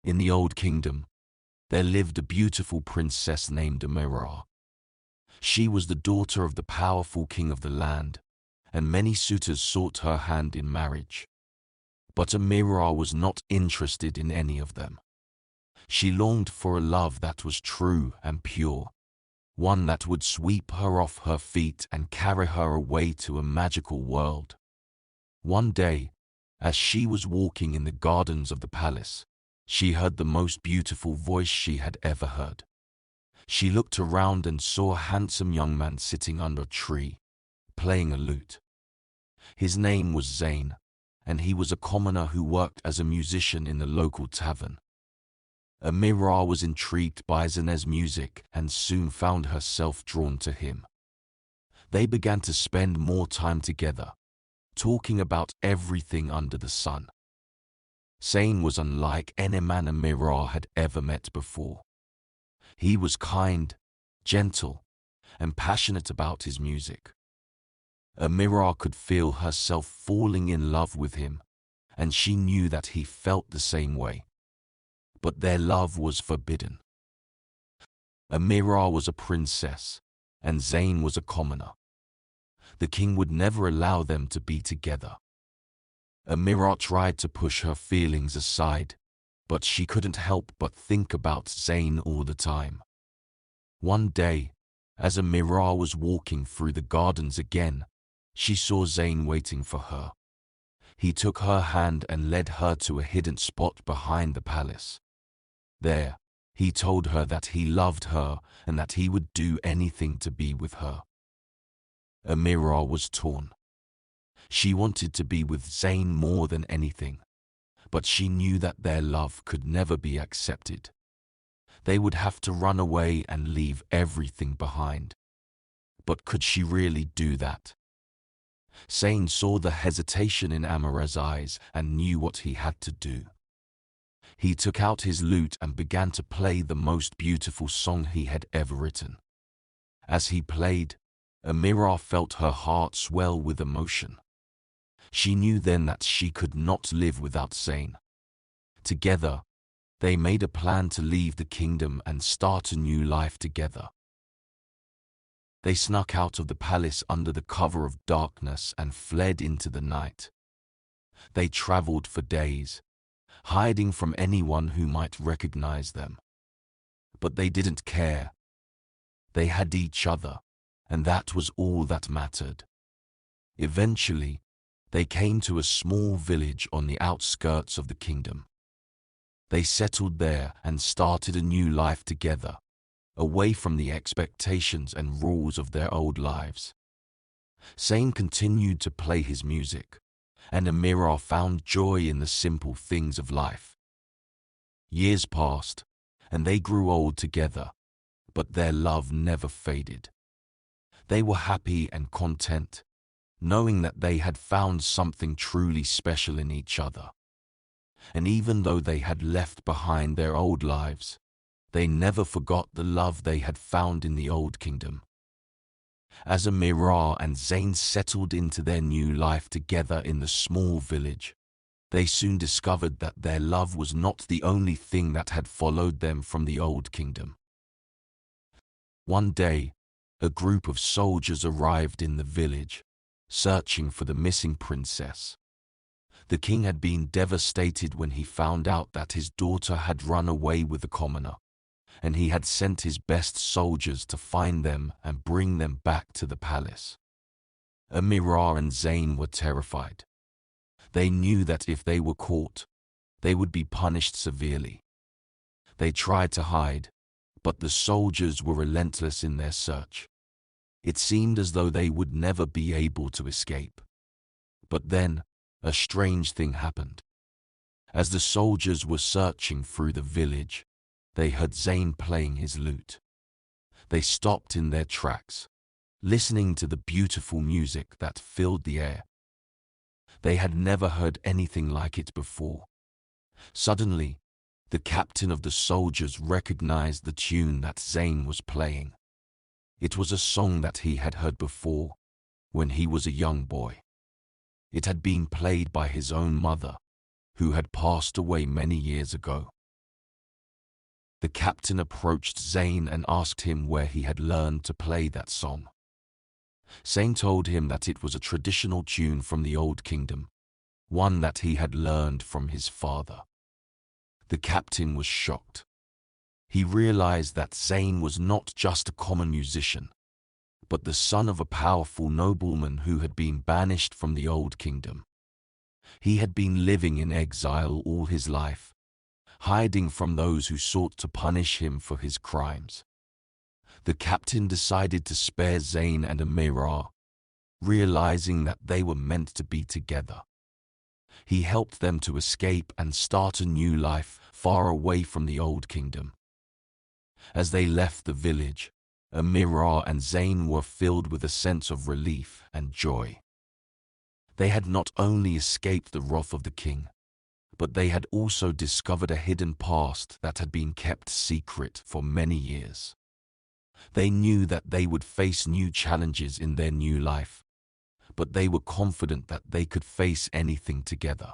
In the Old Kingdom, there lived a beautiful princess named Amira. She was the daughter of the powerful king of the land, and many suitors sought her hand in marriage. But Amira was not interested in any of them. She longed for a love that was true and pure, one that would sweep her off her feet and carry her away to a magical world. One day, as she was walking in the gardens of the palace, she heard the most beautiful voice she had ever heard. She looked around and saw a handsome young man sitting under a tree, playing a lute. His name was Zane, and he was a commoner who worked as a musician in the local tavern. Amira was intrigued by Zane's music and soon found herself drawn to him. They began to spend more time together, talking about everything under the sun. Zane was unlike any man Amira had ever met before. He was kind, gentle, and passionate about his music. Amira could feel herself falling in love with him, and she knew that he felt the same way. But their love was forbidden. Amira was a princess, and Zane was a commoner. The king would never allow them to be together. Amira tried to push her feelings aside, but she couldn't help but think about Zane all the time. One day, as Amira was walking through the gardens again, she saw Zane waiting for her. He took her hand and led her to a hidden spot behind the palace. There, he told her that he loved her and that he would do anything to be with her. Amira was torn. She wanted to be with Zane more than anything, but she knew that their love could never be accepted. They would have to run away and leave everything behind. But could she really do that? Zane saw the hesitation in Amira's eyes and knew what he had to do. He took out his lute and began to play the most beautiful song he had ever written. As he played, Amira felt her heart swell with emotion. She knew then that she could not live without Zane. Together, they made a plan to leave the kingdom and start a new life together. They snuck out of the palace under the cover of darkness and fled into the night. They traveled for days, hiding from anyone who might recognize them. But they didn't care. They had each other, and that was all that mattered. Eventually, they came to a small village on the outskirts of the kingdom. They settled there and started a new life together, away from the expectations and rules of their old lives. Zane continued to play his music, and Amira found joy in the simple things of life. Years passed, and they grew old together, but their love never faded. They were happy and content, knowing that they had found something truly special in each other. And even though they had left behind their old lives, they never forgot the love they had found in the Old Kingdom. As Amira and Zane settled into their new life together in the small village, they soon discovered that their love was not the only thing that had followed them from the Old Kingdom. One day, a group of soldiers arrived in the village, searching for the missing princess. The king had been devastated when he found out that his daughter had run away with a commoner, and he had sent his best soldiers to find them and bring them back to the palace. Amira and Zane were terrified. They knew that if they were caught, they would be punished severely. They tried to hide, but the soldiers were relentless in their search. It seemed as though they would never be able to escape. But then, a strange thing happened. As the soldiers were searching through the village, they heard Zane playing his lute. They stopped in their tracks, listening to the beautiful music that filled the air. They had never heard anything like it before. Suddenly, the captain of the soldiers recognized the tune that Zane was playing. It was a song that he had heard before, when he was a young boy. It had been played by his own mother, who had passed away many years ago. The captain approached Zane and asked him where he had learned to play that song. Zane told him that it was a traditional tune from the Old Kingdom, one that he had learned from his father. The captain was shocked. He realized that Zane was not just a common musician, but the son of a powerful nobleman who had been banished from the Old Kingdom. He had been living in exile all his life, hiding from those who sought to punish him for his crimes. The captain decided to spare Zane and Amira, realizing that they were meant to be together. He helped them to escape and start a new life far away from the Old Kingdom. As they left the village, Amira and Zane were filled with a sense of relief and joy. They had not only escaped the wrath of the king, but they had also discovered a hidden past that had been kept secret for many years. They knew that they would face new challenges in their new life, but they were confident that they could face anything together.